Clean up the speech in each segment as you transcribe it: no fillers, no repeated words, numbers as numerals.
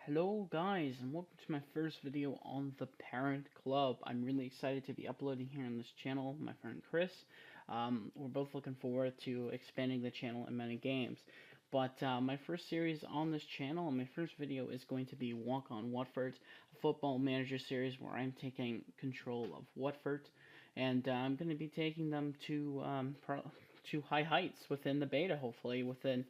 Hello guys, and welcome to my first video on the Parent Club. I'm really excited to be uploading here on this channel, my friend Chris. We're both looking forward to expanding the channel in many games. But my first series on this channel, and my first video is going to be Walk on Watford, a football manager series where I'm taking control of Watford. And I'm going to be taking them to high heights within the beta, hopefully, within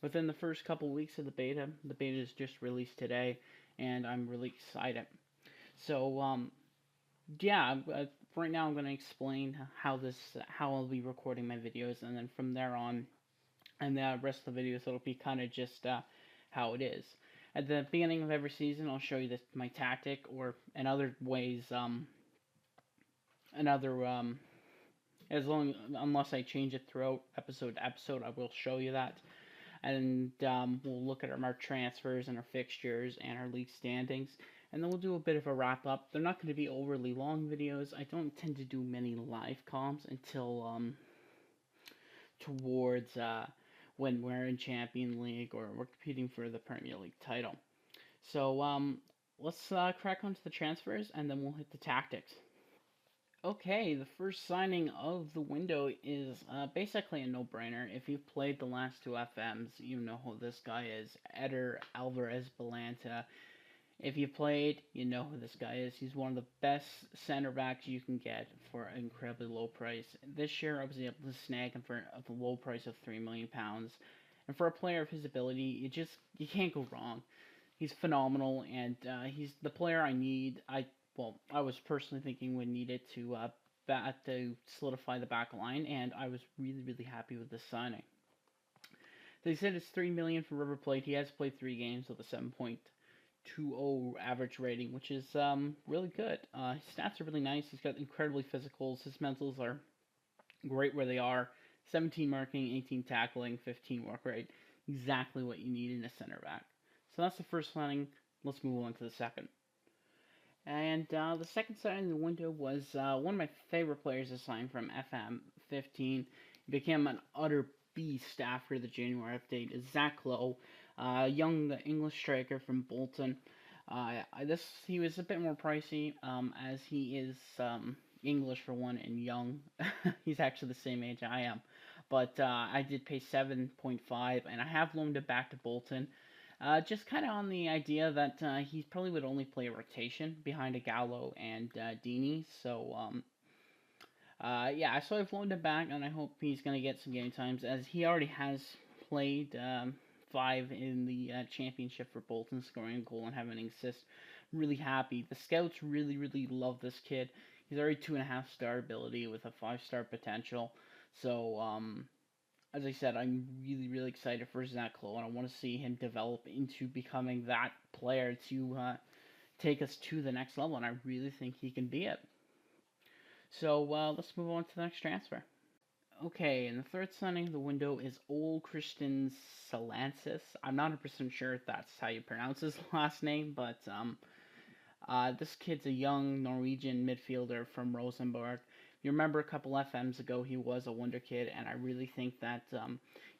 the first couple weeks of the beta. The beta is just released today, and I'm really excited. So, yeah, right now I'm going to explain how I'll be recording my videos, and then from there on, and the rest of the videos, it'll be kind of just how it is. At the beginning of every season, I'll show you my tactic, or in other ways, another unless I change it throughout episode to episode, I will show you that. And we'll look at our transfers and our fixtures and our league standings, and then we'll do a bit of a wrap up. They're not going to be overly long videos. I don't tend to do many live comms until towards when we're in Champion League or we're competing for the Premier League title. So let's crack onto the transfers, and then we'll hit the tactics. Okay, the first signing of the window is basically a no-brainer. If you've played the last two FMs, you know who this guy is, Eder Alvarez Balanta. If you've played, you know who this guy is. He's one of the best center backs you can get for an incredibly low price. This year, I was able to snag him for a low price of £3 million. And for a player of his ability, you can't go wrong. He's phenomenal, and he's the player I need. I was personally thinking we needed to solidify the back line, and I was really happy with this signing. They said it's $3 million for River Plate. He has played 3 games with a 7.20 average rating, which is really good. His stats are really nice. He's got incredibly physicals. His mentals are great where they are. 17 marking, 18 tackling, 15 work rate. Exactly what you need in a center back. So that's the first signing. Let's move on to the second. And the second signing in the window was one of my favorite players to sign from FM15. He became an utter beast after the January update. Is Zach Lowe, young English striker from Bolton. He was a bit more pricey, as he is English for one and young. He's actually the same age I am, but I did pay 7.5, and I have loaned it back to Bolton. Just kind of on the idea that he probably would only play a rotation behind a Gallo and Dini. So, yeah, so I've loaned him back, and I hope he's going to get some game times, as he already has played 5 in the championship for Bolton, scoring a goal and having an assist. Really happy. The scouts really love this kid. He's already 2.5-star ability with a 5-star potential. So, as I said, I'm really excited for Zach Lowe, and I want to see him develop into becoming that player to take us to the next level, and I really think he can be it. So let's move on to the next transfer. Okay, and the third signing of the window is Old Christian Salansis. I'm not 100% sure if that's how you pronounce his last name, but this kid's a young Norwegian midfielder from Rosenborg. You remember a couple FMs ago, he was a wonder kid, and I really think that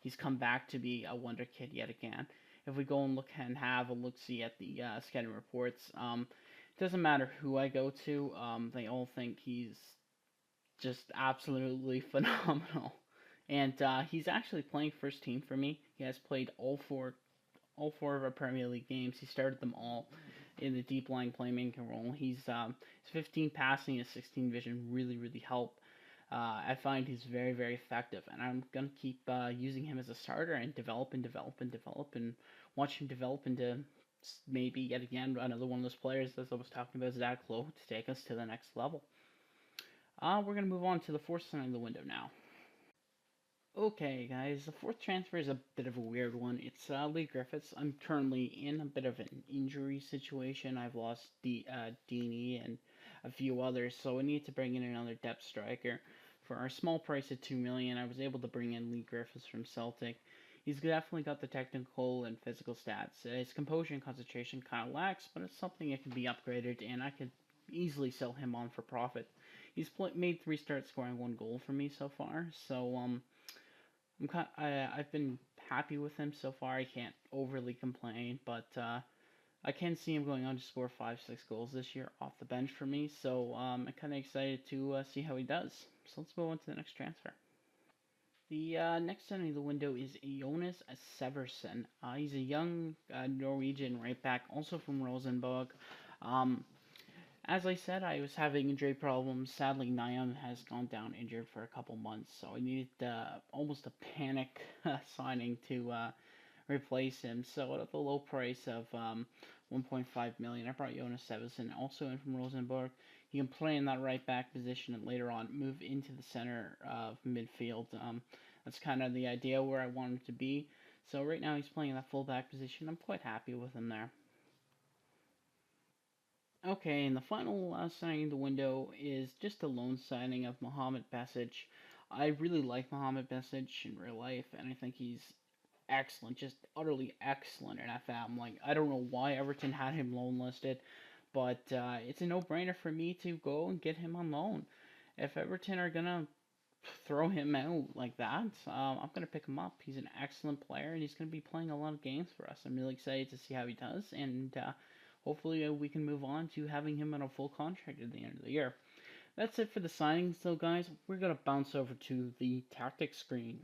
he's come back to be a wonder kid yet again. If we go and look and have a look-see at the scouting reports, it doesn't matter who I go to, they all think he's just absolutely phenomenal. And he's actually playing first team for me. He has played all four of our Premier League games. He started them all in the deep line playmaking role. His 15 passing and 16 vision really help. I find he's very effective, and I'm gonna keep using him as a starter and develop and watch him develop into maybe yet again another one of those players, as I was talking about, Zach Lowe, to take us to the next level. We're gonna move on to the fourth signing of the window now. Okay, guys, the fourth transfer is a bit of a weird one. It's Lee Griffiths. I'm currently in a bit of an injury situation. I've lost Dini and a few others, so I need to bring in another depth striker. For our small price of $2 million, I was able to bring in Lee Griffiths from Celtic. He's definitely got the technical and physical stats. His composure and concentration kind of lacks, but it's something that can be upgraded, and I could easily sell him on for profit. He's made 3 starts, scoring 1 goal for me so far, so I've been happy with him so far. I can't overly complain, but I can see him going on to score 5, 6 goals this year off the bench for me. So I'm kind of excited to see how he does. So let's move on to the next transfer. The next entering the window is Jonas Severson. He's a young Norwegian right back, also from Rosenborg. Um, as I said, I was having injury problems. Sadly, Nyam has gone down injured for a couple months, so I needed almost a panic signing to replace him. So at the low price of 1.5 million, I brought Jonas Severson, also in from Rosenborg. He can play in that right back position and later on move into the center of midfield. That's kind of the idea where I want him to be. So right now he's playing in that fullback position. I'm quite happy with him there. Okay, and the final signing of the window is just a loan signing of Mohamed Besic. I really like Mohamed Besic in real life, and I think he's excellent, just utterly excellent in FM. Like, I don't know why Everton had him loan listed, but it's a no-brainer for me to go and get him on loan. If Everton are gonna throw him out like that, I'm gonna pick him up. He's an excellent player, and he's gonna be playing a lot of games for us. I'm really excited to see how he does, and hopefully we can move on to having him on a full contract at the end of the year. That's it for the signings, though, guys. We're gonna bounce over to the tactics screen.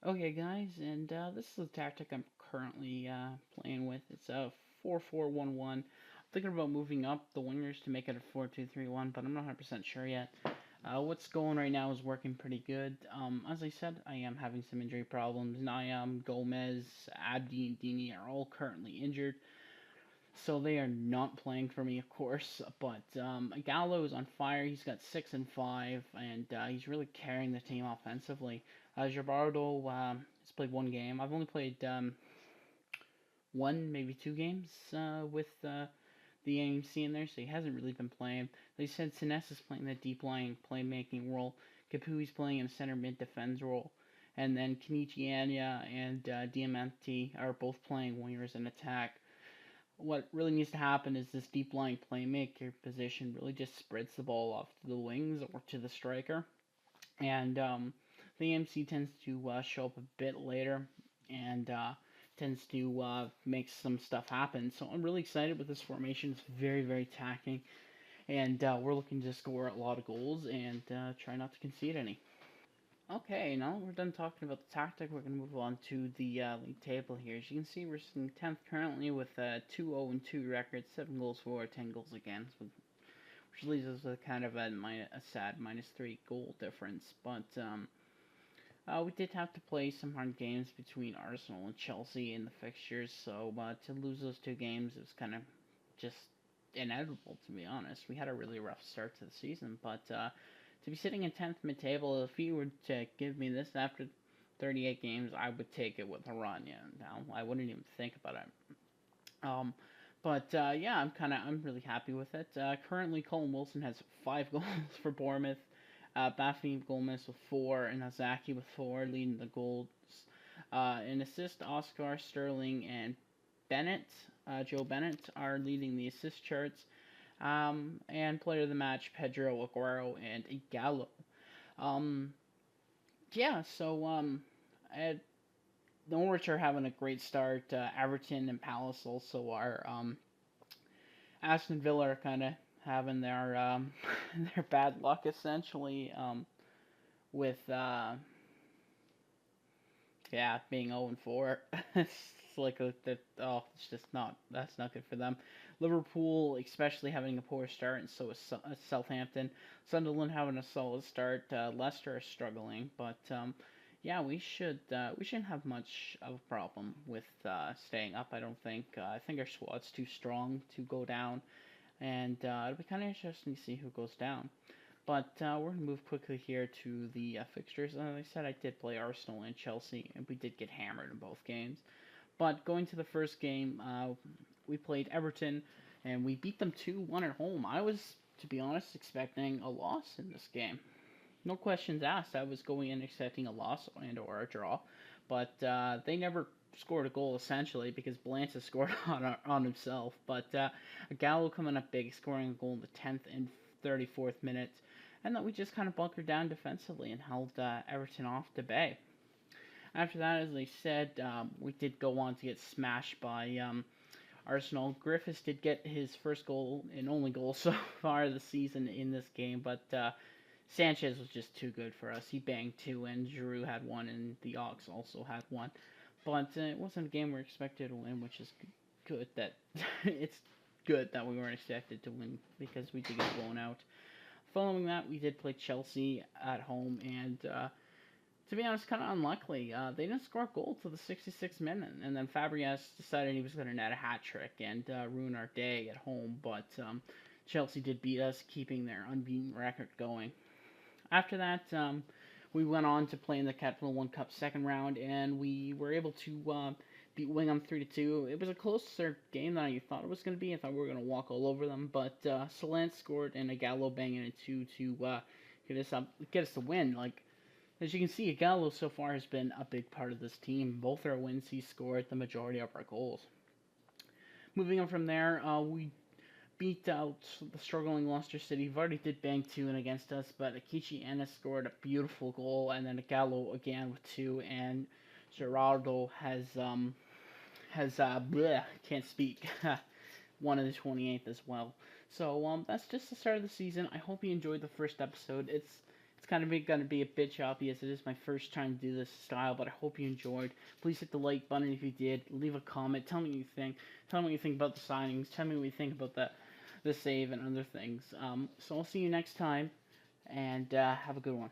Okay, guys, and this is the tactic I'm currently playing with. It's a 4-4-1-1. I'm thinking about moving up the wingers to make it a 4-2-3-1, but I'm not 100% sure yet. What's going right now is working pretty good. As I said, I am having some injury problems. Niam, Gomez, Abdi, and Dini are all currently injured, so they are not playing for me, of course. But Gallo is on fire. He's got 6 and 5, and he's really carrying the team offensively. Gerardo has played one game. I've only played one, maybe 2 games with the AMC in there, so he hasn't really been playing. They said Sines is playing the deep lying playmaking role. Capui's playing in a center mid defense role. And then Kenichi Anya and Diamante are both playing wingers in attack. What really needs to happen is this deep lying playmaker position really just spreads the ball off to the wings or to the striker. And the MC tends to show up a bit later and tends to make some stuff happen. So I'm really excited with this formation. It's very, very attacking. And we're looking to score a lot of goals and try not to concede any. Okay, now we're done talking about the tactic. We're going to move on to the league table here. As you can see, we're sitting 10th currently with a 2-0-2 record, 7 goals for, 10 goals against, which leaves us with kind of a sad -3 goal difference. But we did have to play some hard games between Arsenal and Chelsea in the fixtures, so to lose those 2 games, it was kind of just inevitable, to be honest. We had a really rough start to the season, but to be sitting in 10th mid-table, if you were to give me this after 38 games, I would take it with a run. Yeah, no, I wouldn't even think about it. But yeah, I'm really happy with it. Currently, Colin Wilson has 5 goals for Bournemouth. Baffi Gomez with 4, and Azaki with 4, leading the goals. In assist, Oscar, Sterling, and Bennett, Joe Bennett, are leading the assist charts. And player of the match, Pedro Aguero and Gallo. Um, yeah, so Norwich are having a great start. Everton and Palace also are. Aston Villa are kind of having their their bad luck essentially with yeah, being 0-4. It's like it's just not that's not good for them. Liverpool, especially having a poor start, and so is Southampton. Sunderland having a solid start. Leicester are struggling, but yeah, we shouldn't have much of a problem with staying up. I don't think. I think our squad's too strong to go down, and it'll be kind of interesting to see who goes down. But we're going to move quickly here to the fixtures. As I said, I did play Arsenal and Chelsea, and we did get hammered in both games. But going to the first game, we played Everton, and we beat them 2-1 at home. I was, to be honest, expecting a loss in this game. No questions asked. I was going in expecting a loss and or a draw. But they never scored a goal, essentially, because Blanca scored on himself. But Gallo coming up big, scoring a goal in the 10th and 34th minutes. And that we just kind of bunkered down defensively and held Everton off to bay. After that, as I said, we did go on to get smashed by Arsenal. Griffiths did get his first goal and only goal so far this season in this game, but Sanchez was just too good for us. He banged two, and Giroud had one, and the Ox also had one. But it wasn't a game we were expected to win, which is good. That it's good that we weren't expected to win because we did get blown out. Following that, we did play Chelsea at home, and to be honest, kind of unluckily. They didn't score a goal till the 66th minute, and then Fabregas decided he was going to net a hat trick and ruin our day at home. But Chelsea did beat us, keeping their unbeaten record going. After that, we went on to play in the Capital One Cup second round, and we were able to beat Wingham 3-2. It was a closer game than I thought it was going to be. I thought we were going to walk all over them, but Solant scored and a Gallo banging a two to get us the win. Like, as you can see, Gallo so far has been a big part of this team. Both our wins, he scored the majority of our goals. Moving on from there, we beat out the struggling Leicester City. Vardy did bang two in against us, but Akichi Ennis scored a beautiful goal, and then Gallo again with two, and Gerardo can't speak, one of the 28th as well. So that's just the start of the season. I hope you enjoyed the first episode. It's kind of going to be a bit choppy as it is my first time to do this style, but I hope you enjoyed. Please hit the like button if you did. Leave a comment. Tell me what you think. Tell me what you think about the signings. Tell me what you think about the save and other things. So I'll see you next time, and have a good one.